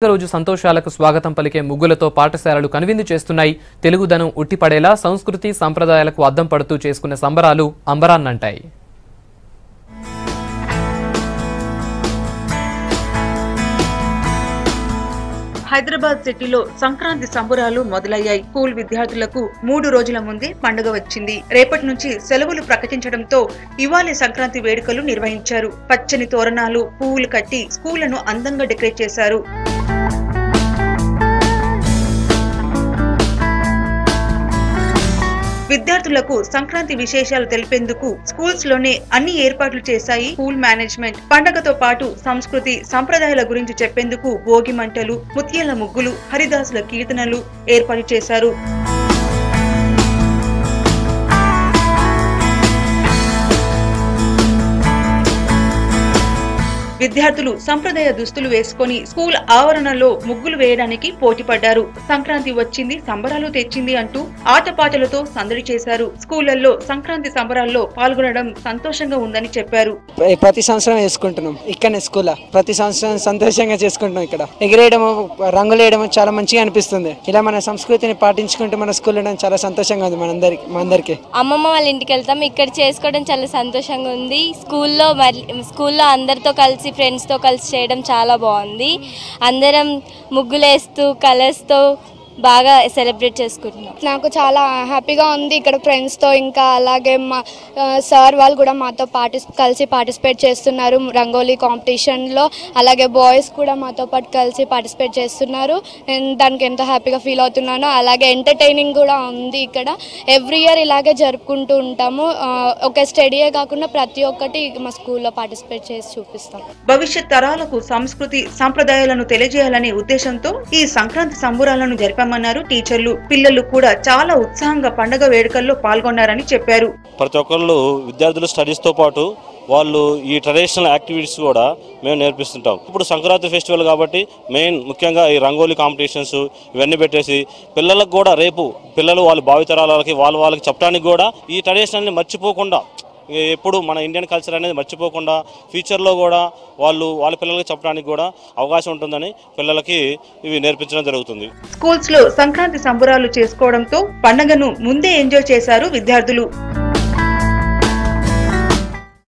రోజు సంతోషాలకు స్వాగతం పలికే ముగ్గులతో పాఠశాలలు కనువిందు చేస్తున్నాయి. తెలుగుదనం ఉట్టిపడేలా సంస్కృతి సంప్రదాయాలకు అద్దం పడుతూ చేసుకున్న సంబరాలు అంబరాన్నంటాయి. హైదరాబాద్ సిటీలో సంక్రాంతి సంబరాలు మొదలయ్యాయి. స్కూల్ విద్యార్థులకు 3 రోజుల ముందే పండుగ వచ్చింది. రేపటి నుంచి సెలవులు ప్రకటించడంతో ఇవాళ సంక్రాంతి వేడుకలు నిర్వహించారు. పచ్చని తోరణాలు, పువ్వులు కట్టి స్కూళ్లను అందంగా డెకరేట్ చేశారు. విద్యార్థులకు సంక్రాంతి విశేషాలు తెలిపేందుకు స్కూల్స్ లోనే అన్ని ఏర్పాట్లు చేశాయి స్కూల్ మేనేజ్మెంట్. పండగతో పాటు సంస్కృతి సంప్రదాయాల గురించి చెప్పేందుకు భోగి మంటలు, ముత్యాల ముగ్గులు, హరిదాసుల కీర్తనలు ఏర్పాటు చేశారు. విద్యార్థులు సంప్రదాయ దుస్తులు వేసుకుని స్కూల్ ఆవరణలో ముగ్గులు వేయడానికి పోటీ పడ్డారు. సంక్రాంతి వచ్చింది, సంబరాలు తెచ్చింది అంటూ ఆటపాటలతో సందడి చేశారు. స్కూళ్లలో సంక్రాంతి సంబరాల్లో పాల్గొనడం సంతోషంగా ఉందని చెప్పారు. ప్రతి సంవత్సరం వేసుకుంటున్నాం ఇక్కడనే స్కూల్. ప్రతి సంవత్సరం సంతోషంగా చేసుకుంటున్నాం. ఇక్కడ ఎగిరేయడం, రంగులు వేయడం చాలా మంచిగా అనిపిస్తుంది. ఇలా మన సంస్కృతిని పాటించుకుంటూ మన స్కూల్ చాలా సంతోషంగా ఉంది. మా అందరికి అమ్మమ్మ వాళ్ళ ఇంటికి వెళ్తాం, ఇక్కడ చేసుకోవడం చాలా సంతోషంగా ఉంది. స్కూల్లో అందరితో కలిసి ఫ్రెండ్స్తో కలిసి చేయడం చాలా బాగుంది. అందరం ముగ్గులేస్తూ కలర్స్తో బాగా సెలబ్రేట్ చేసుకుంటున్నాం. నాకు చాలా హ్యాపీగా ఉంది ఇక్కడ ఫ్రెండ్స్తో. ఇంకా అలాగే మా సార్ వాళ్ళు కూడా మాతో కలిసి పార్టిసిపేట్ చేస్తున్నారు రంగోలీ కాంపిటీషన్లో. అలాగే బాయ్స్ కూడా మాతో పాటు కలిసి పార్టిసిపేట్ చేస్తున్నారు. నేను దానికి ఎంతో హ్యాపీగా ఫీల్ అవుతున్నాను. అలాగే ఎంటర్టైనింగ్ కూడా ఉంది ఇక్కడ. ఎవ్రీ ఇయర్ ఇలాగే జరుపుకుంటూ ఉంటాము. ఒక స్టడీయే కాకుండా ప్రతి ఒక్కటి మా స్కూల్లో పార్టిసిపేట్ చేసి చూపిస్తాం. భవిష్యత్ తరాలకు సంస్కృతి సంప్రదాయాలను తెలియజేయాలనే ఉద్దేశంతో ఈ సంక్రాంతి సంబరాలను జరిపారు అన్నారు టీచర్లు. పిల్లలు కూడా చాలా ఉత్సాహంగా పండుగ వేడుకల్లో పాల్గొన్నారని చెప్పారు. ప్రతి ఒక్కళ్ళు విద్యార్థులు స్టడీస్ తో పాటు వాళ్ళు ఈ ట్రెడిషనల్ యాక్టివిటీస్ కూడా మేము నేర్పిస్తుంటాం. ఇప్పుడు సంక్రాంతి ఫెస్టివల్ కాబట్టి ముఖ్యంగా ఈ రంగోలీ కాంపిటీషన్స్ ఇవన్నీ పెట్టేసి పిల్లలకు కూడా రేపు పిల్లలు వాళ్ళ భావితరాలకి వాళ్ళకి చెప్పడానికి కూడా ఈ ట్రెడిషనల్ని మర్చిపోకుండా, ఎప్పుడు మన ఇండియన్ కల్చర్ అనేది మర్చిపోకుండా ఫ్యూచర్లో కూడా వాళ్ళ పిల్లలకి చెప్పడానికి కూడా అవకాశం ఉంటుందని పిల్లలకి ఇవి నేర్పించడం జరుగుతుంది. స్కూల్స్ లో సంక్రాంతి సంబరాలు చేసుకోవడంతో పండుగను ముందే ఎంజాయ్ చేశారు విద్యార్థులు.